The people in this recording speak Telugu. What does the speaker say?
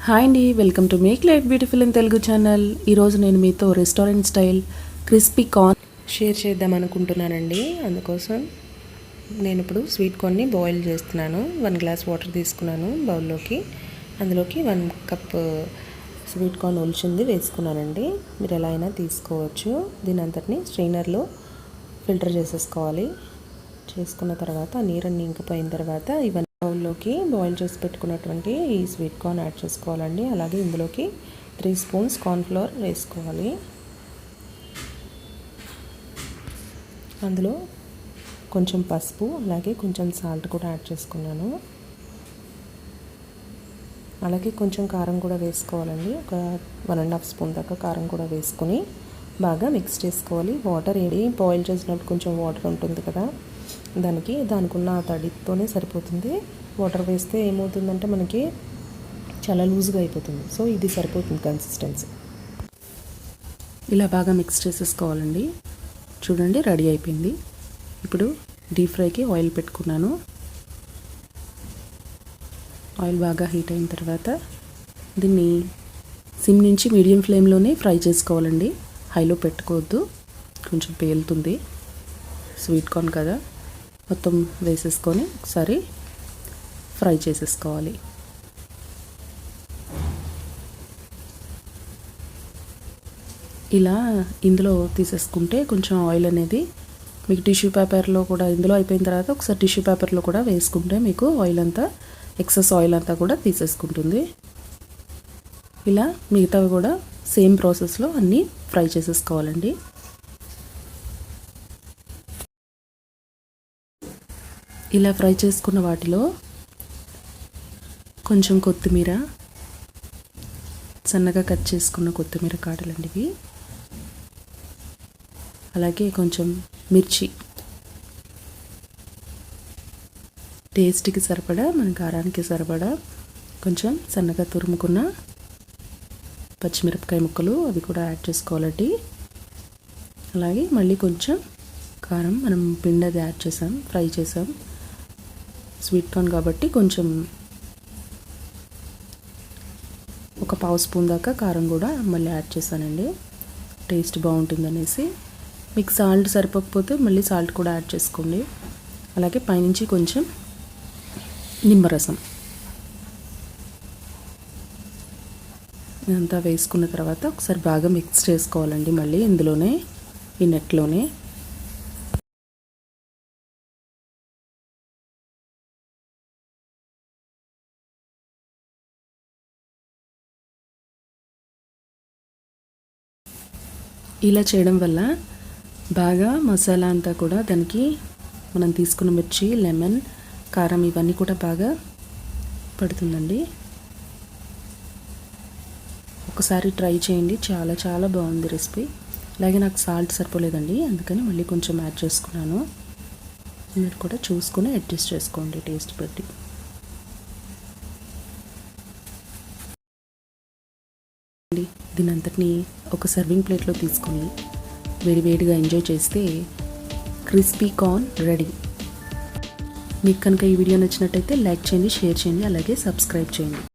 హాయ్ అండి, welcome to make life beautiful in Telugu channel. ఈరోజు నేను మీతో restaurant style crispy corn share చేద్దాం అనుకుంటున్నానండి. అందుకోసం నేను ఇప్పుడు స్వీట్ కార్న్ని బాయిల్ చేస్తున్నాను. 1 గ్లాస్ వాటర్ తీసుకున్నాను బౌల్లోకి. అందులోకి 1 కప్ స్వీట్ కార్న్ ఒలిచింది వేసుకున్నానండి. మీరు ఎలా అయినా తీసుకోవచ్చు. దీని అంతటిని స్ట్రైనర్లో ఫిల్టర్ చేసేసుకోవాలి. చేసుకున్న తర్వాత నీరన్నీ ఇంకిపోయిన తర్వాత ఇవన్నీ బౌల్లోకి బాయిల్ చేసి పెట్టుకున్నటువంటి ఈ స్వీట్ కార్న్ యాడ్ చేసుకోవాలండి. అలాగే ఇందులోకి 3 స్పూన్స్ కార్న్ఫ్లోర్ వేసుకోవాలి. అందులో కొంచెం పసుపు అలాగే కొంచెం సాల్ట్ కూడా యాడ్ చేసుకున్నాను. అలాగే కొంచెం కారం కూడా వేసుకోవాలండి. ఒక 1.5 స్పూన్ దాకా కారం కూడా వేసుకొని బాగా మిక్స్ చేసుకోవాలి. వాటర్ బాయిల్ చేసినప్పుడు కొంచెం వాటర్ ఉంటుంది కదా, దానికి ఉన్న తడితోనే సరిపోతుంది. వాటర్ వేస్తే ఏమవుతుందంటే మనకి చాలా లూజ్గా అయిపోతుంది. సో ఇది సరిపోతుంది కన్సిస్టెన్సీ. ఇలా బాగా మిక్స్ చేసేసుకోవాలండి. చూడండి, రెడీ అయిపోయింది. ఇప్పుడు డీప్ ఫ్రైకి ఆయిల్ పెట్టుకున్నాను. ఆయిల్ బాగా హీట్ అయిన తర్వాత దీన్ని సిమ్ నుంచి మీడియం ఫ్లేమ్లోనే ఫ్రై చేసుకోవాలండి. హైలో పెట్టుకోవద్దు, కొంచెం పేలుతుంది. స్వీట్ కార్న్ కదా, మొత్తం వేసేసుకొని ఒకసారి ఫ్రై చేసేసుకోవాలి. ఇలా ఇందులో తీసేసుకుంటే కొంచెం ఆయిల్ అనేది మీకు టిష్యూ పేపర్లో కూడా, ఇందులో అయిపోయిన తర్వాత ఒకసారి టిష్యూ పేపర్లో కూడా వేసుకుంటే మీకు ఆయిల్ అంతా, ఎక్సెస్ ఆయిల్ అంతా కూడా తీసేసుకుంటుంది. ఇలా మిగతావి కూడా సేమ్ ప్రాసెస్లో అన్నీ ఫ్రై చేసేసుకోవాలండి. ఇలా ఫ్రై చేసుకున్న వాటిలో కొంచెం కొత్తిమీర, సన్నగా కట్ చేసుకున్న కొత్తిమీర కాడలండి ఇవి. అలాగే కొంచెం మిర్చి, టేస్ట్కి సరిపడా, మన కారానికి సరిపడా కొంచెం సన్నగా తురుముకున్న పచ్చిమిరపకాయ ముక్కలు అవి కూడా యాడ్ చేసుకోవాలండి. అలాగే మళ్ళీ కొంచెం కారం, మనం పిండి అది యాడ్ చేసాం, ఫ్రై చేసాం స్వీట్ కార్న్ కాబట్టి కొంచెం ఒక 1/2 స్పూన్ దాకా కారం కూడా మళ్ళీ యాడ్ చేశానండి, టేస్ట్ బాగుంటుందనేసి. మీకు సాల్ట్ సరిపోకపోతే మళ్ళీ సాల్ట్ కూడా యాడ్ చేసుకోండి. అలాగే పైనుంచి కొంచెం నిమ్మరసం ఇదంతా వేసుకున్న తర్వాత ఒకసారి బాగా మిక్స్ చేసుకోవాలండి. మళ్ళీ ఇందులోనే, ఈ నెట్లోనే. ఇలా చేయడం వల్ల బాగా మసాలా అంతా కూడా దానికి, మనం తీసుకున్న మిర్చి, లెమన్, కారం ఇవన్నీ కూడా బాగా పడుతుందండి. ఒకసారి ట్రై చేయండి, చాలా చాలా బాగుంది రెసిపీ. అలాగే నాకు సాల్ట్ సరిపోలేదండి, అందుకని మళ్ళీ కొంచెం యాడ్ చేసుకున్నాను. మీరు కూడా చూసుకొని అడ్జస్ట్ చేసుకోండి టేస్ట్ బట్టి. దీని అంతటిని ఒక సర్వింగ్ ప్లేట్లో తీసుకొని వేడివేడిగా ఎంజాయ్ చేస్తే క్రిస్పీ కార్న్ రెడీ. మీకు కనుక ఈ వీడియో నచ్చినట్టయితే లైక్ చేయండి, షేర్ చేయండి, అలాగే సబ్స్క్రైబ్ చేయండి.